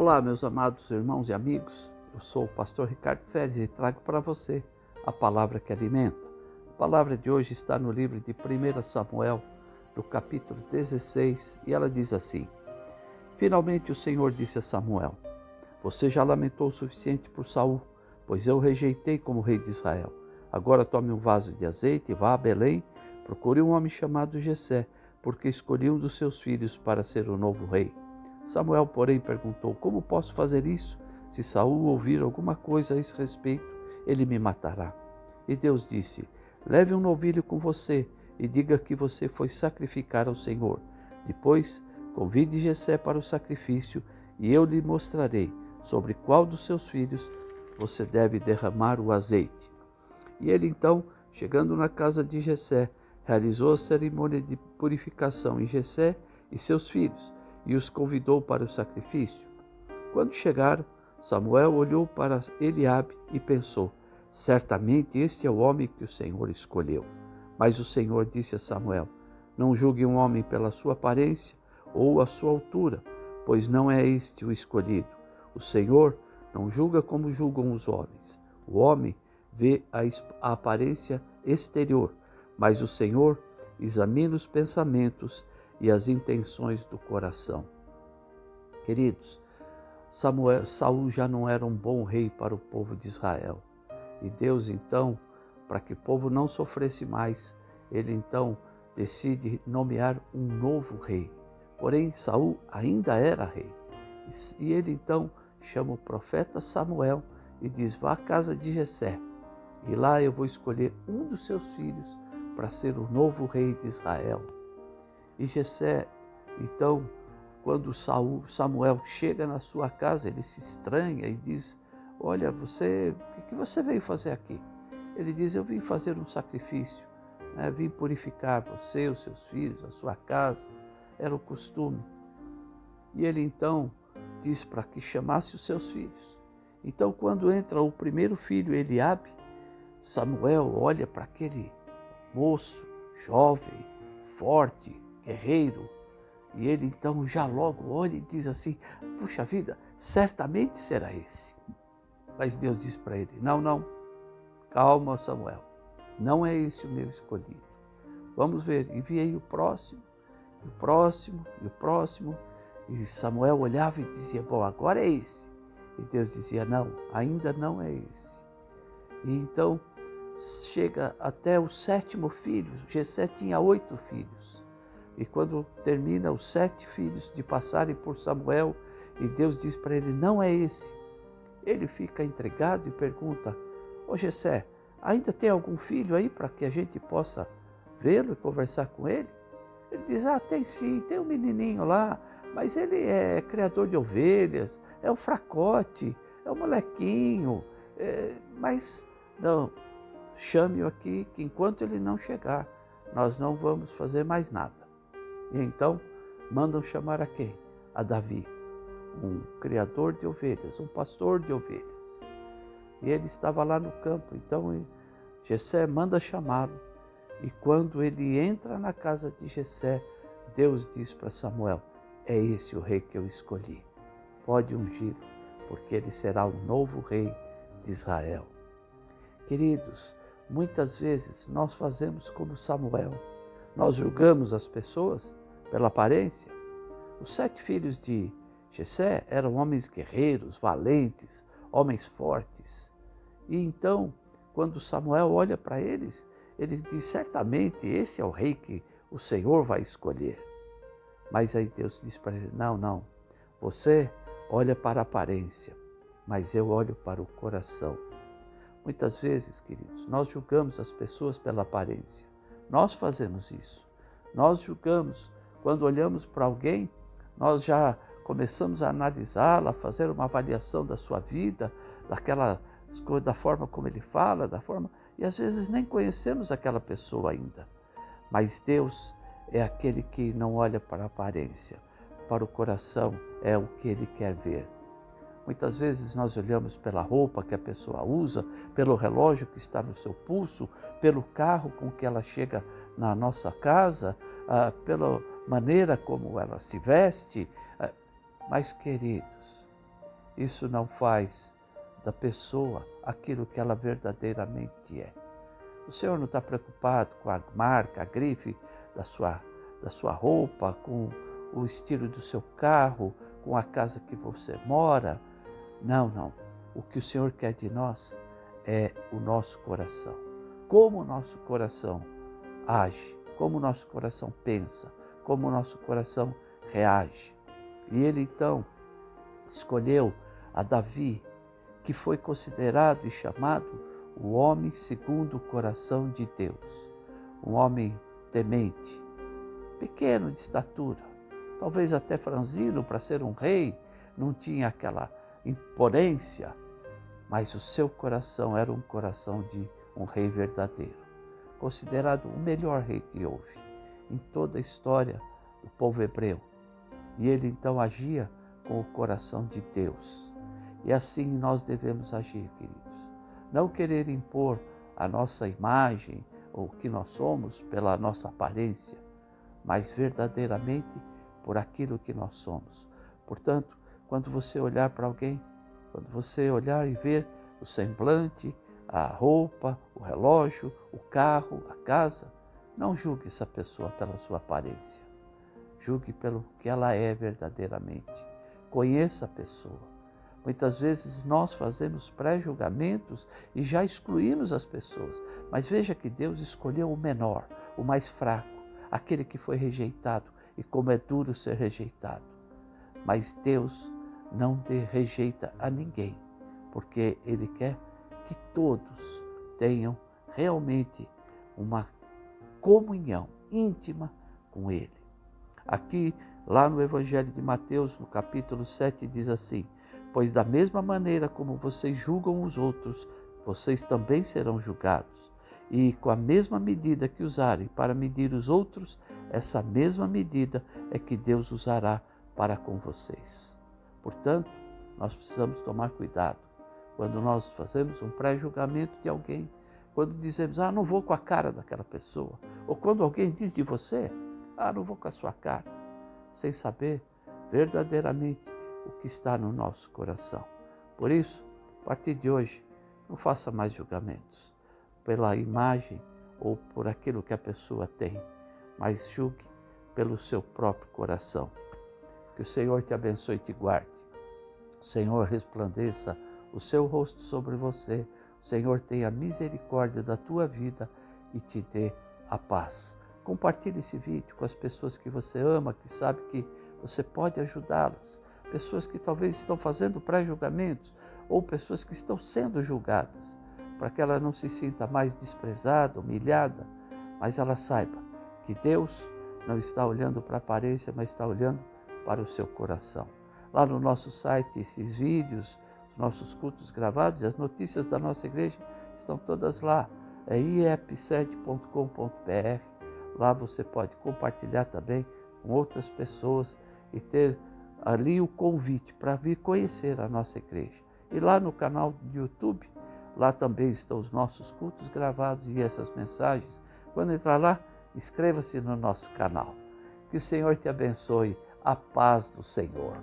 Olá, meus amados irmãos e amigos. Eu sou o pastor Ricardo Férez e trago para você a palavra que alimenta. A palavra de hoje está no livro de 1 Samuel, no capítulo 16, e ela diz assim: Finalmente o Senhor disse a Samuel: Você já lamentou o suficiente por Saul, pois eu o rejeitei como rei de Israel. Agora tome um vaso de azeite e vá a Belém, procure um homem chamado Jessé, porque escolhi um dos seus filhos para ser o novo rei. Samuel, porém, perguntou: Como posso fazer isso? Se Saul ouvir alguma coisa a esse respeito, ele me matará. E Deus disse: Leve um novilho com você e diga que você foi sacrificar ao Senhor. Depois, convide Jessé para o sacrifício e eu lhe mostrarei sobre qual dos seus filhos você deve derramar o azeite. E ele então, chegando na casa de Jessé, realizou a cerimônia de purificação em Jessé e seus filhos, e os convidou para o sacrifício. Quando chegaram, Samuel olhou para Eliabe e pensou: Certamente este é o homem que o Senhor escolheu. Mas o Senhor disse a Samuel: Não julgue um homem pela sua aparência ou a sua altura, pois não é este o escolhido. O Senhor não julga como julgam os homens. O homem vê a aparência exterior, mas o Senhor examina os pensamentos e as intenções do coração. Queridos, Saul já não era um bom rei para o povo de Israel. E Deus então, para que o povo não sofresse mais, ele então decide nomear um novo rei. Porém, Saul ainda era rei. E ele então chama o profeta Samuel e diz: Vá à casa de Jessé, e lá eu vou escolher um dos seus filhos para ser o novo rei de Israel. E Jessé, então, quando Samuel chega na sua casa, ele se estranha e diz: Olha, o que você veio fazer aqui? Ele diz: Eu vim fazer um sacrifício, vim purificar você, os seus filhos, a sua casa. Era o costume. E ele então diz para que chamasse os seus filhos. Então, quando entra o primeiro filho, Eliabe, Samuel olha para aquele moço, jovem, forte, guerreiro, e ele então já logo olha e diz assim: Puxa vida, certamente será esse. Mas Deus diz para ele: Não, calma, Samuel, não é esse o meu escolhido. Vamos ver. Enviei o próximo, e o próximo, e o próximo, e Samuel olhava e dizia: Bom, agora é esse. E Deus dizia: Não, ainda não é esse. E então chega até o sétimo filho. Jessé tinha 8 filhos. E quando termina os 7 filhos de passarem por Samuel, e Deus diz para ele: Não é esse. Ele fica intrigado e pergunta: Ô Jessé, ainda tem algum filho aí para que a gente possa vê-lo e conversar com ele? Ele diz: Tem sim, tem um menininho lá, mas ele é criador de ovelhas, é um fracote, é um molequinho, mas não, chame-o aqui que enquanto ele não chegar, nós não vamos fazer mais nada. E então mandam chamar a quem? A Davi, um criador de ovelhas, um pastor de ovelhas. E ele estava lá no campo, então Jessé manda chamá-lo. E quando ele entra na casa de Jessé, Deus diz para Samuel: É esse o rei que eu escolhi. Pode ungí-lo, porque ele será o novo rei de Israel. Queridos, muitas vezes nós fazemos como Samuel. Nós julgamos as pessoas pela aparência. Os 7 filhos de Jessé eram homens guerreiros, valentes, homens fortes. E então, quando Samuel olha para eles, ele diz: Certamente esse é o rei que o Senhor vai escolher. Mas aí Deus diz para ele: Não, você olha para a aparência, mas eu olho para o coração. Muitas vezes, queridos, nós julgamos as pessoas pela aparência. Nós fazemos isso. Nós julgamos, quando olhamos para alguém, nós já começamos a analisá-la, a fazer uma avaliação da sua vida, da forma como ele fala, e às vezes nem conhecemos aquela pessoa ainda. Mas Deus é aquele que não olha para a aparência, para o coração, é o que ele quer ver. Muitas vezes nós olhamos pela roupa que a pessoa usa, pelo relógio que está no seu pulso, pelo carro com que ela chega na nossa casa, pela maneira como ela se veste. Mas, queridos, isso não faz da pessoa aquilo que ela verdadeiramente é. O Senhor não está preocupado com a marca, a grife da sua roupa, com o estilo do seu carro, com a casa que você mora. Não, não. O que o Senhor quer de nós é o nosso coração. Como o nosso coração age, como o nosso coração pensa, como o nosso coração reage. E ele então escolheu a Davi, que foi considerado e chamado o homem segundo o coração de Deus. Um homem temente, pequeno de estatura, talvez até franzino para ser um rei, não tinha aquela imponência, mas o seu coração era um coração de um rei verdadeiro, considerado o melhor rei que houve em toda a história do povo hebreu. E ele então agia com o coração de Deus. E assim nós devemos agir, queridos. Não querer impor a nossa imagem ou o que nós somos pela nossa aparência, mas verdadeiramente por aquilo que nós somos. Portanto, quando você olhar para alguém, quando você olhar e ver o semblante, a roupa, o relógio, o carro, a casa, não julgue essa pessoa pela sua aparência. Julgue pelo que ela é verdadeiramente. Conheça a pessoa. Muitas vezes nós fazemos pré-julgamentos e já excluímos as pessoas. Mas veja que Deus escolheu o menor, o mais fraco, aquele que foi rejeitado. E como é duro ser rejeitado. Mas Deus não rejeita a ninguém, porque Ele quer que todos tenham realmente uma comunhão íntima com Ele. Aqui, lá no Evangelho de Mateus, no capítulo 7, diz assim: pois da mesma maneira como vocês julgam os outros, vocês também serão julgados. E com a mesma medida que usarem para medir os outros, essa mesma medida é que Deus usará para com vocês. Portanto, nós precisamos tomar cuidado. Quando nós fazemos um pré-julgamento de alguém, quando dizemos, não vou com a cara daquela pessoa, ou quando alguém diz de você, não vou com a sua cara, sem saber verdadeiramente o que está no nosso coração. Por isso, a partir de hoje, não faça mais julgamentos pela imagem ou por aquilo que a pessoa tem, mas julgue pelo seu próprio coração. Que o Senhor te abençoe e te guarde. O Senhor resplandeça o seu rosto sobre você. O Senhor tenha misericórdia da tua vida e te dê a paz. Compartilhe esse vídeo com as pessoas que você ama, que sabe que você pode ajudá-las. Pessoas que talvez estão fazendo pré-julgamentos ou pessoas que estão sendo julgadas, para que ela não se sinta mais desprezada, humilhada, mas ela saiba que Deus não está olhando para a aparência, mas está olhando para o seu coração. Lá no nosso site, esses vídeos, os nossos cultos gravados e as notícias da nossa igreja estão todas lá. É iep7.com.br. Lá você pode compartilhar também com outras pessoas e ter ali o convite para vir conhecer a nossa igreja. E lá no canal do YouTube, lá também estão os nossos cultos gravados e essas mensagens. Quando entrar lá, inscreva-se no nosso canal. Que o Senhor te abençoe. A paz do Senhor.